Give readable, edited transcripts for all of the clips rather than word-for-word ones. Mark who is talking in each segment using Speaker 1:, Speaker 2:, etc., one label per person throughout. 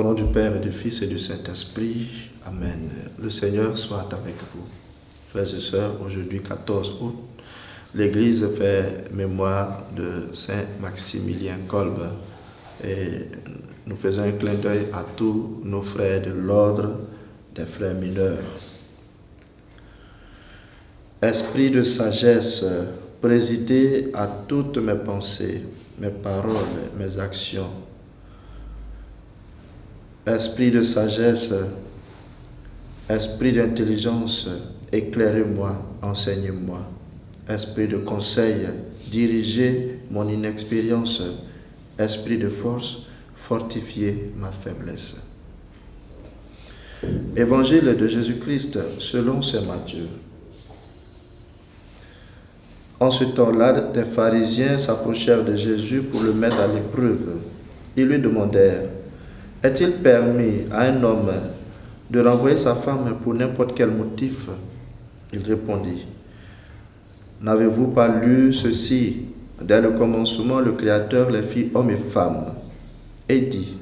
Speaker 1: nom du Père et du Fils et du Saint-Esprit. Amen. Le Seigneur soit avec vous. Frères et sœurs, aujourd'hui 14 août, l'Église fait mémoire de Saint Maximilien Kolbe et nous faisons un clin d'œil à tous nos frères de l'ordre des frères mineurs. Esprit de sagesse, présidez à toutes mes pensées, mes paroles, mes actions. Esprit de sagesse, esprit d'intelligence, éclairez-moi, enseignez-moi. Esprit de conseil, dirigez mon inexpérience. Esprit de force, fortifiez ma faiblesse. Évangile de Jésus-Christ selon saint Matthieu. En ce temps-là, des pharisiens s'approchèrent de Jésus pour le mettre à l'épreuve. Ils lui demandèrent: est-il permis à un homme de renvoyer sa femme pour n'importe quel motif? Il répondit: n'avez-vous pas lu ceci? Dès le commencement, le Créateur les fit hommes et femmes, et dit: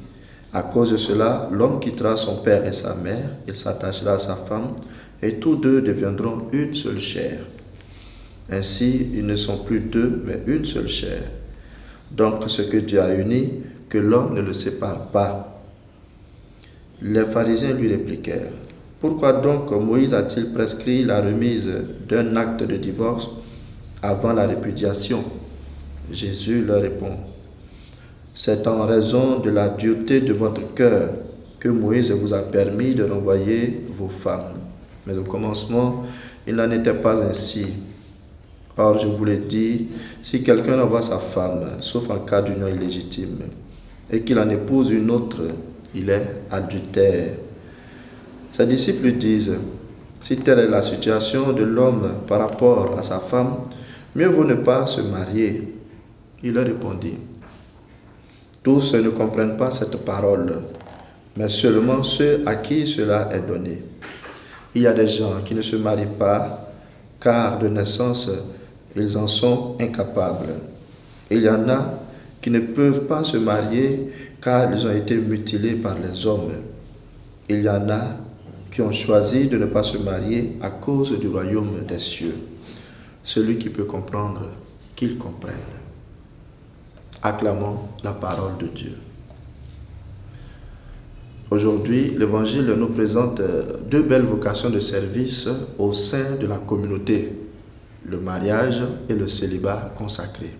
Speaker 1: à cause de cela, l'homme quittera son père et sa mère, il s'attachera à sa femme, et tous deux deviendront une seule chair. Ainsi, ils ne sont plus deux, mais une seule chair. Donc, ce que Dieu a uni, que l'homme ne le sépare pas. Les pharisiens lui répliquèrent: pourquoi donc Moïse a-t-il prescrit la remise d'un acte de divorce avant la répudiation? Jésus leur répond: c'est en raison de la dureté de votre cœur que Moïse vous a permis de renvoyer vos femmes. Mais au commencement, il n'en était pas ainsi. Or, je vous l'ai dit, si quelqu'un renvoie sa femme, sauf en cas d'union illégitime, et qu'il en épouse une autre, il est adultère. Ses disciples lui disent: si telle est la situation de l'homme par rapport à sa femme, mieux vaut ne pas se marier. Il leur répondit: tous ne comprennent pas cette parole, mais seulement ceux à qui cela est donné. Il y a des gens qui ne se marient pas, car de naissance, ils en sont incapables. Il y en a qui ne peuvent pas se marier, car ils ont été mutilés par les hommes. Il y en a qui ont choisi de ne pas se marier à cause du royaume des cieux. Celui qui peut comprendre, qu'il comprenne. Acclamons la parole de Dieu. Aujourd'hui, l'Évangile nous présente deux belles vocations de service au sein de la communauté: le mariage et le célibat consacré.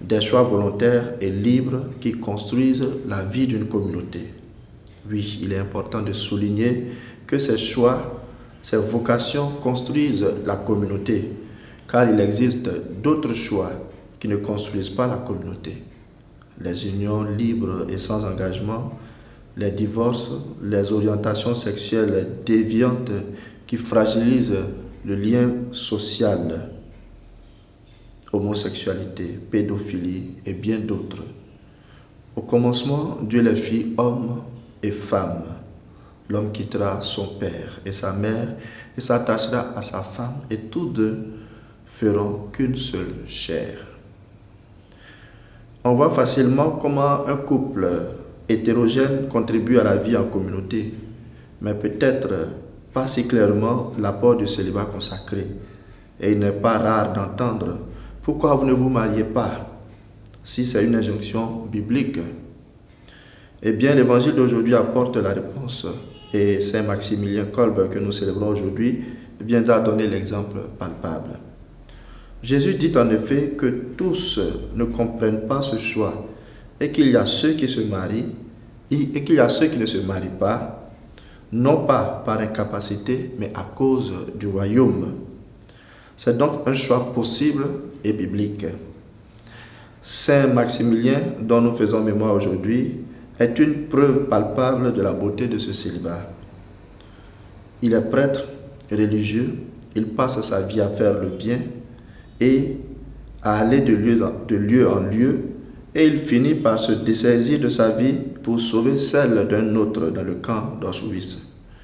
Speaker 1: Des choix volontaires et libres qui construisent la vie d'une communauté. Oui, il est important de souligner que ces choix, ces vocations construisent la communauté, car il existe d'autres choix qui ne construisent pas la communauté. Les unions libres et sans engagement, les divorces, les orientations sexuelles déviantes qui fragilisent le lien social, homosexualité, pédophilie et bien d'autres. Au commencement, Dieu les fit hommes et femmes. L'homme quittera son père et sa mère et s'attachera à sa femme, et tous deux feront qu'une seule chair. On voit facilement comment un couple hétérogène contribue à la vie en communauté, mais peut-être pas si clairement l'apport du célibat consacré. Et il n'est pas rare d'entendre: pourquoi vous ne vous mariez pas? Si c'est une injonction biblique. Eh bien, l'Évangile d'aujourd'hui apporte la réponse, et Saint Maximilien Kolbe, que nous célébrons aujourd'hui, viendra donner l'exemple palpable. Jésus dit en effet que tous ne comprennent pas ce choix, et qu'il y a ceux qui se marient et qu'il y a ceux qui ne se marient pas, non pas par incapacité, mais à cause du royaume. C'est donc un choix possible et biblique. Saint Maximilien, dont nous faisons mémoire aujourd'hui, est une preuve palpable de la beauté de ce célibat. Il est prêtre, religieux, il passe sa vie à faire le bien et à aller de lieu en lieu, et il finit par se dessaisir de sa vie pour sauver celle d'un autre dans le camp d'Auschwitz.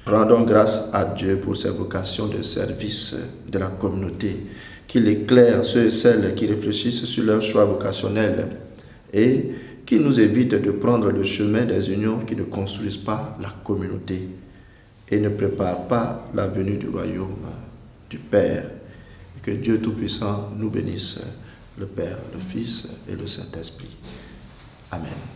Speaker 1: Rendons grâce à Dieu pour ses vocations de service de la communauté, qu'il éclaire ceux et celles qui réfléchissent sur leurs choix vocationnels et qui nous évite de prendre le chemin des unions qui ne construisent pas la communauté et ne préparent pas la venue du royaume du Père. Et que Dieu Tout-Puissant nous bénisse, le Père, le Fils et le Saint-Esprit. Amen.